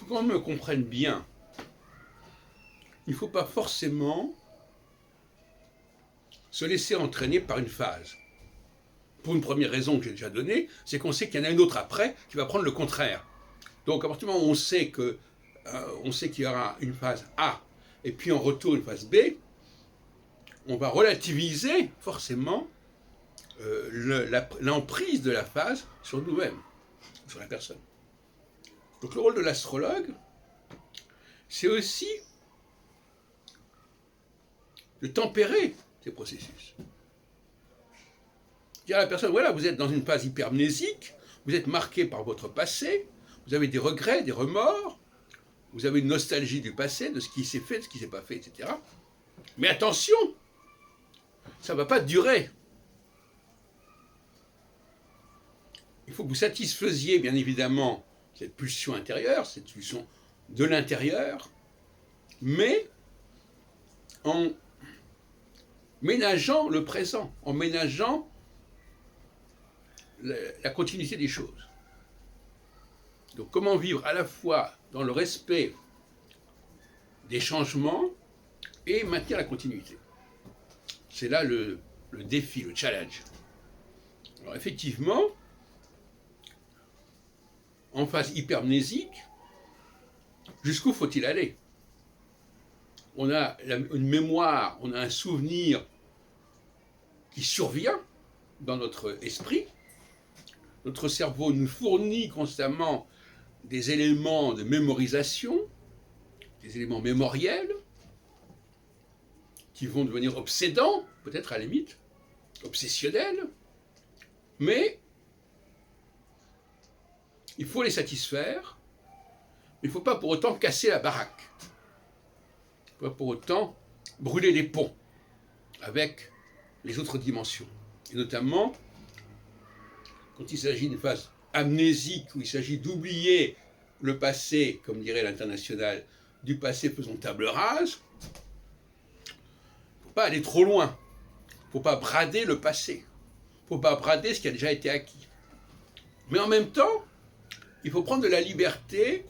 qu'on me comprenne bien, il ne faut pas forcément se laisser entraîner par une phase. Pour une première raison que j'ai déjà donnée, c'est qu'on sait qu'il y en a une autre après qui va prendre le contraire. Donc à partir du moment où on sait qu'il y aura une phase A et puis en retour une phase B, on va relativiser forcément l'emprise de la phase sur nous-mêmes, sur la personne. Donc le rôle de l'astrologue, c'est aussi de tempérer ces processus. Dire à la personne, voilà, vous êtes dans une phase hypermnésique, vous êtes marqué par votre passé, vous avez des regrets, des remords, vous avez une nostalgie du passé, de ce qui s'est fait, de ce qui ne s'est pas fait, etc. Mais attention, ça ne va pas durer. Il faut que vous satisfaisiez, bien évidemment, cette pulsion intérieure, cette pulsion de l'intérieur, mais en ménageant le présent, en ménageant la continuité des choses. Donc comment vivre à la fois dans le respect des changements et maintenir la continuité. C'est là le défi, le challenge. Alors effectivement, en phase hypermnésique, jusqu'où faut-il aller? On a une mémoire, on a un souvenir qui survient dans notre esprit. Notre cerveau nous fournit constamment des éléments de mémorisation, des éléments mémoriels, qui vont devenir obsédants, peut-être à la limite, obsessionnels, mais il faut les satisfaire, mais il ne faut pas pour autant casser la baraque. Il ne faut pas pour autant brûler les ponts avec les autres dimensions. Et notamment, quand il s'agit d'une phase amnésique, où il s'agit d'oublier le passé, comme dirait l'international, du passé faisons table rase, il ne faut pas aller trop loin. Il ne faut pas brader le passé. Il ne faut pas brader ce qui a déjà été acquis. Mais en même temps, il faut prendre de la liberté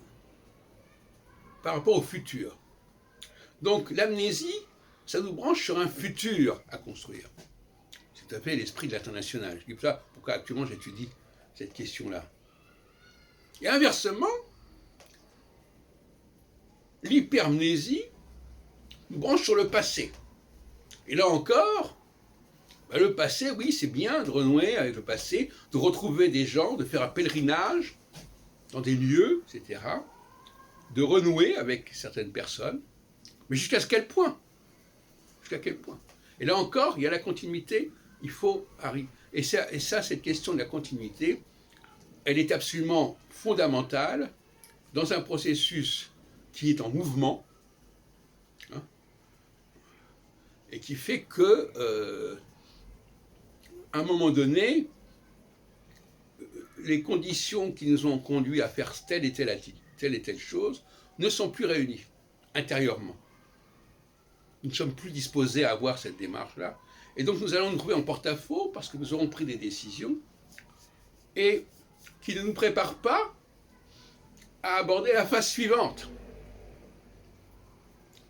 par rapport au futur. Donc l'amnésie, ça nous branche sur un futur à construire. C'est tout à fait l'esprit de l'international. Je dis ça pourquoi actuellement j'étudie cette question-là. Et inversement, l'hypermnésie nous branche sur le passé. Et là encore, le passé, oui, c'est bien de renouer avec le passé, de retrouver des gens, de faire un pèlerinage dans des lieux, etc., de renouer avec certaines personnes, mais jusqu'à quel point? Jusqu'à quel point? Et là encore, il y a la continuité, il faut arriver. Et ça, cette question de la continuité, elle est absolument fondamentale dans un processus qui est en mouvement, hein, et qui fait que, à un moment donné, les conditions qui nous ont conduits à faire telle et telle chose ne sont plus réunies intérieurement. Nous ne sommes plus disposés à avoir cette démarche-là. Et donc nous allons nous trouver en porte-à-faux parce que nous aurons pris des décisions et qui ne nous préparent pas à aborder la phase suivante.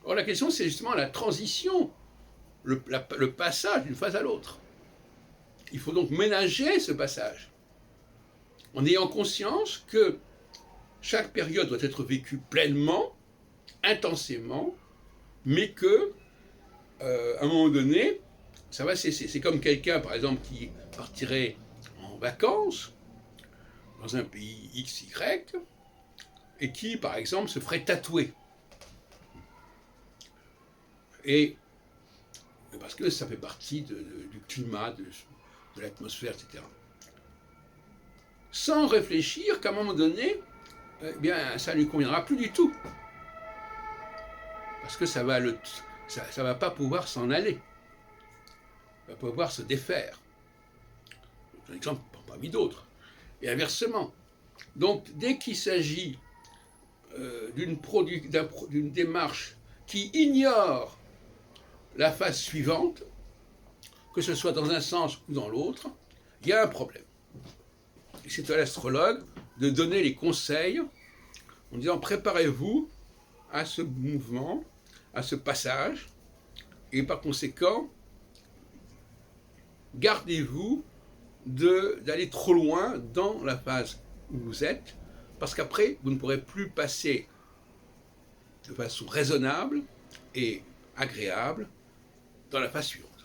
Or la question, c'est justement la transition, le passage d'une phase à l'autre. Il faut donc ménager ce passage en ayant conscience que chaque période doit être vécue pleinement, intensément, mais que, à un moment donné, ça va cesser. C'est comme quelqu'un, par exemple, qui partirait en vacances dans un pays X, Y, et qui, par exemple, se ferait tatouer. Et parce que ça fait partie du climat, de l'atmosphère, etc. Sans réfléchir qu'à un moment donné, eh bien, ça ne lui conviendra plus du tout. Parce que ça va pas pouvoir s'en aller. Ça va pouvoir se défaire. C'est un exemple parmi d'autres. Et inversement. Donc, dès qu'il s'agit d'une démarche qui ignore la phase suivante, que ce soit dans un sens ou dans l'autre, il y a un problème. Et c'est à l'astrologue de donner les conseils en disant préparez-vous à ce mouvement, à ce passage, et par conséquent, gardez-vous d'aller trop loin dans la phase où vous êtes, parce qu'après, vous ne pourrez plus passer de façon raisonnable et agréable dans la phase suivante.